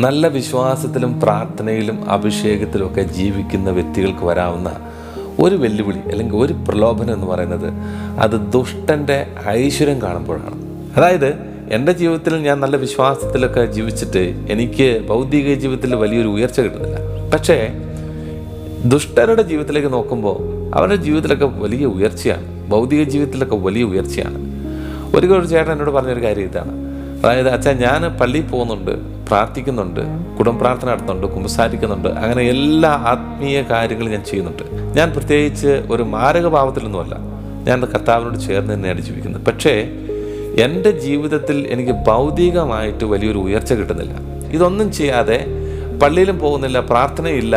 നല്ല വിശ്വാസത്തിലും പ്രാർത്ഥനയിലും അഭിഷേകത്തിലും ഒക്കെ ജീവിക്കുന്ന വ്യക്തികൾക്ക് വരാവുന്ന ഒരു വെല്ലുവിളി അല്ലെങ്കിൽ ഒരു പ്രലോഭനം എന്ന് പറയുന്നത് അത് ദുഷ്ടൻ്റെ ഐശ്വര്യം കാണുമ്പോഴാണ്. അതായത് എൻ്റെ ജീവിതത്തിൽ ഞാൻ നല്ല വിശ്വാസത്തിലൊക്കെ ജീവിച്ചിട്ട് എനിക്ക് ഭൗതിക ജീവിതത്തിൽ വലിയൊരു ഉയർച്ച കിട്ടുന്നില്ല. പക്ഷേ ദുഷ്ടരുടെ ജീവിതത്തിലേക്ക് നോക്കുമ്പോൾ അവരുടെ ജീവിതത്തിലൊക്കെ വലിയ ഉയർച്ചയാണ്, ഭൗതിക ജീവിതത്തിലൊക്കെ വലിയ ഉയർച്ചയാണ്. ഒരു ചേട്ടൻ എന്നോട് പറഞ്ഞൊരു കാര്യം ഇതാണ്. അതായത് അച്ഛാ, ഞാൻ പള്ളിയിൽ പോകുന്നുണ്ട്, പ്രാർത്ഥിക്കുന്നുണ്ട്, കുടുംബ പ്രാർത്ഥന നടത്തുന്നുണ്ട്, കുമ്പസാരിക്കുന്നുണ്ട്, അങ്ങനെ എല്ലാ ആത്മീയ കാര്യങ്ങളും ഞാൻ ചെയ്യുന്നുണ്ട്. ഞാൻ പ്രത്യേകിച്ച് ഒരു മാരകഭാവത്തിലൊന്നുമല്ല, ഞാൻ കർത്താവിനോട് ചേർന്ന് തന്നെയാണ് ജീവിക്കുന്നത്. പക്ഷേ എൻ്റെ ജീവിതത്തിൽ എനിക്ക് ഭൗതികമായിട്ട് വലിയൊരു ഉയർച്ച കിട്ടുന്നില്ല. ഇതൊന്നും ചെയ്യാതെ പള്ളിയിലും പോകുന്നില്ല, പ്രാർത്ഥനയില്ല,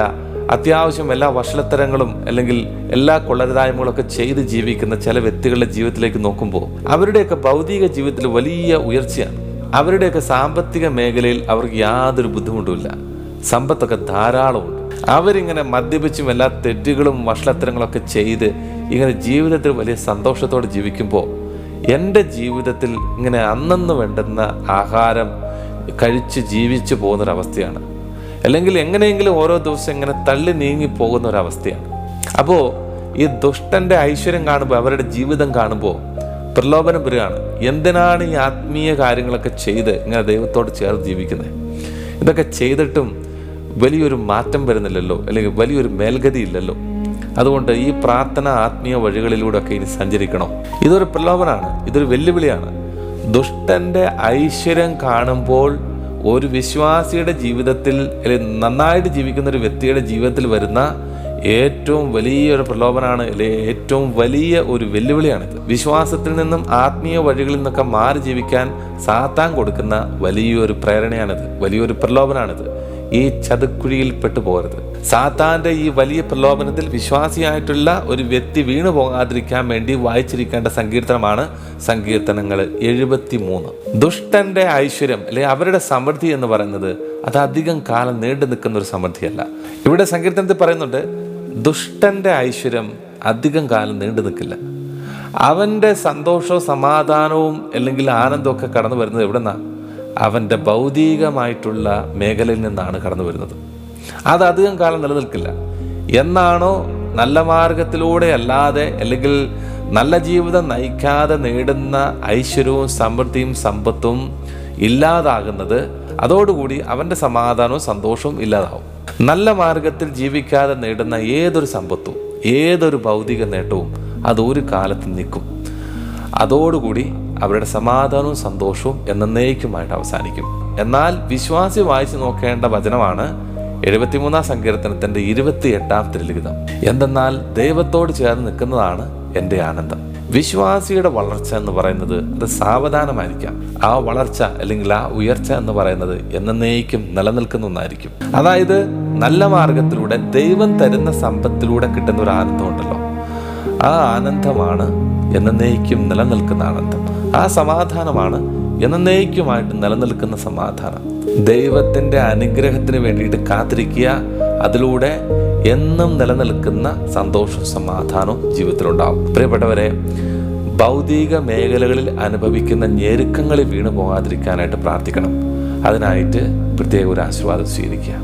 അത്യാവശ്യം എല്ലാ വഷളത്തരങ്ങളും അല്ലെങ്കിൽ എല്ലാ കൊള്ളരുതായ്മകളൊക്കെ ചെയ്ത് ജീവിക്കുന്ന ചില വ്യക്തികളുടെ ജീവിതത്തിലേക്ക് നോക്കുമ്പോൾ അവരുടെയൊക്കെ ഭൗതിക ജീവിതത്തിൽ വലിയ ഉയർച്ചയാണ്. അവരുടെയൊക്കെ സാമ്പത്തിക മേഖലയിൽ അവർക്ക് യാതൊരു ബുദ്ധിമുട്ടുമില്ല, സമ്പത്തൊക്കെ ധാരാളമുണ്ട്. അവരിങ്ങനെ മദ്യപിച്ചും എല്ലാ തെറ്റുകളും വഷളത്തരങ്ങളൊക്കെ ചെയ്ത് ഇങ്ങനെ ജീവിതത്തിൽ വലിയ സന്തോഷത്തോടെ ജീവിക്കുമ്പോൾ എൻ്റെ ജീവിതത്തിൽ ഇങ്ങനെ അന്നന്ന് വേണ്ടുന്ന ആഹാരം കഴിച്ച് ജീവിച്ചു പോകുന്നൊരവസ്ഥയാണ്, അല്ലെങ്കിൽ എങ്ങനെയെങ്കിലും ഓരോ ദിവസം ഇങ്ങനെ തള്ളി നീങ്ങി പോകുന്ന ഒരവസ്ഥയാണ്. അപ്പോൾ ഈ ദുഷ്ടൻ്റെ ഐശ്വര്യം കാണുമ്പോൾ, അവരുടെ ജീവിതം കാണുമ്പോൾ പ്രലോഭനം വരികയാണ്. എന്തിനാണ് ഈ ആത്മീയ കാര്യങ്ങളൊക്കെ ചെയ്ത് ഇങ്ങനെ ദൈവത്തോട് ചേർന്ന് ജീവിക്കുന്നത്? ഇതൊക്കെ ചെയ്തിട്ടും വലിയൊരു മാറ്റം വരുന്നില്ലല്ലോ, അല്ലെങ്കിൽ വലിയൊരു മേൽഗതി ഇല്ലല്ലോ. അതുകൊണ്ട് ഈ പ്രാർത്ഥന ആത്മീയ വഴികളിലൂടെയൊക്കെ ഇനി സഞ്ചരിക്കണം. ഇതൊരു പ്രലോഭനമാണ്, ഇതൊരു വെല്ലുവിളിയാണ്. ദുഷ്ടൻ്റെ ഐശ്വര്യം കാണുമ്പോൾ ഒരു വിശ്വാസിയുടെ ജീവിതത്തിൽ, അല്ലെങ്കിൽ നന്നായിട്ട് ജീവിക്കുന്ന ഒരു വ്യക്തിയുടെ ജീവിതത്തിൽ വരുന്ന ഏറ്റവും വലിയൊരു പ്രലോഭനമാണ്, അല്ലെങ്കിൽ ഏറ്റവും വലിയ ഒരു വെല്ലുവിളിയാണിത്. വിശ്വാസത്തിൽ നിന്നും ആത്മീയ വഴികളിൽ നിന്നൊക്കെ മാറി ജീവിക്കാൻ സാത്താൻ കൊടുക്കുന്ന വലിയൊരു പ്രേരണയാണിത്, വലിയൊരു പ്രലോഭനമാണിത്. ഈ ചതുക്കുഴിയിൽ പെട്ടുപോകരുത്. സാത്താൻ്റെ ഈ വലിയ പ്രലോഭനത്തിൽ വിശ്വാസിയായിട്ടുള്ള ഒരു വ്യക്തി വീണു പോകാതിരിക്കാൻ വേണ്ടി വായിച്ചിരിക്കേണ്ട സങ്കീർത്തനമാണ് സങ്കീർത്തനങ്ങൾ 73. ദുഷ്ടന്റെ ഐശ്വര്യം അല്ലെങ്കിൽ അവരുടെ സമൃദ്ധി എന്ന് പറയുന്നത് അത് അധികം കാലം നീണ്ടു നിൽക്കുന്ന ഒരു സമൃദ്ധിയല്ല. ഇവിടെ സങ്കീർത്തനത്തിൽ പറയുന്നുണ്ട്, ദുഷ്ടന്റെ ഐശ്വര്യം അധികം കാലം നീണ്ടു നിൽക്കില്ല. അവൻ്റെ സന്തോഷവും സമാധാനവും അല്ലെങ്കിൽ ആനന്ദമൊക്കെ കടന്നു വരുന്നത് എവിടെ നിന്നാണ്? അവൻ്റെ ഭൗതികമായിട്ടുള്ള മേഖലയിൽ നിന്നാണ് കടന്നു വരുന്നത്. അത് അധികം കാലം നിലനിൽക്കില്ല. എന്നാണോ നല്ല മാർഗത്തിലൂടെ അല്ലാതെ അല്ലെങ്കിൽ നല്ല ജീവിതം നയിക്കാതെ നേടുന്ന ഐശ്വര്യവും സമൃദ്ധിയും സമ്പത്തും ഇല്ലാതാകുന്നത്, അതോടുകൂടി അവൻ്റെ സമാധാനവും സന്തോഷവും ഇല്ലാതാവും. നല്ല മാർഗത്തിൽ ജീവിക്കാതെ നേടുന്ന ഏതൊരു സമ്പത്തും ഏതൊരു ഭൗതിക നേട്ടവും അത് ഒരു കാലത്ത് നിൽക്കും. അതോടുകൂടി അവരുടെ സമാധാനവും സന്തോഷവും എന്നേക്കുമായിട്ട് അവസാനിക്കും. എന്നാൽ വിശ്വാസി വായിച്ചു നോക്കേണ്ട വചനമാണ് 73 സങ്കീർത്തനത്തിൻ്റെ 28 തിരുലിഖിതം. എന്തെന്നാൽ ദൈവത്തോട് ചേർന്ന് നിൽക്കുന്നതാണ് എൻ്റെ ആനന്ദം. വിശ്വാസിയുടെ വളർച്ച എന്ന് പറയുന്നത് അത് സാവധാനമായിരിക്കാം. ആ വളർച്ച അല്ലെങ്കിൽ ആ ഉയർച്ച എന്ന് പറയുന്നത് എന്നേക്കും നിലനിൽക്കുന്ന ഒന്നായിരിക്കും. അതായത് നല്ല മാർഗത്തിലൂടെ ദൈവം തരുന്ന സമ്പത്തിലൂടെ കിട്ടുന്ന ഒരു ആനന്ദം ഉണ്ടല്ലോ, ആ ആനന്ദമാണ് എന്നേക്കും നിലനിൽക്കുന്ന ആനന്ദം. ആ സമാധാനമാണ് എന്നേക്കുമായിട്ട് നിലനിൽക്കുന്ന സമാധാനം. ദൈവത്തിൻ്റെ അനുഗ്രഹത്തിന് വേണ്ടിയിട്ട് കാത്തിരിക്കുക, അതിലൂടെ എന്നും നിലനിൽക്കുന്ന സന്തോഷവും സമാധാനവും ജീവിതത്തിലുണ്ടാവും. പ്രിയപ്പെട്ടവരെ, ഭൗതിക മേഖലകളിൽ അനുഭവിക്കുന്ന ഞെരുക്കങ്ങളിൽ വീണു പോകാതിരിക്കാനായിട്ട് പ്രാർത്ഥിക്കണം. അതിനായിട്ട് പ്രത്യേക ഒരു ആശീർവാദം സ്വീകരിക്കുക.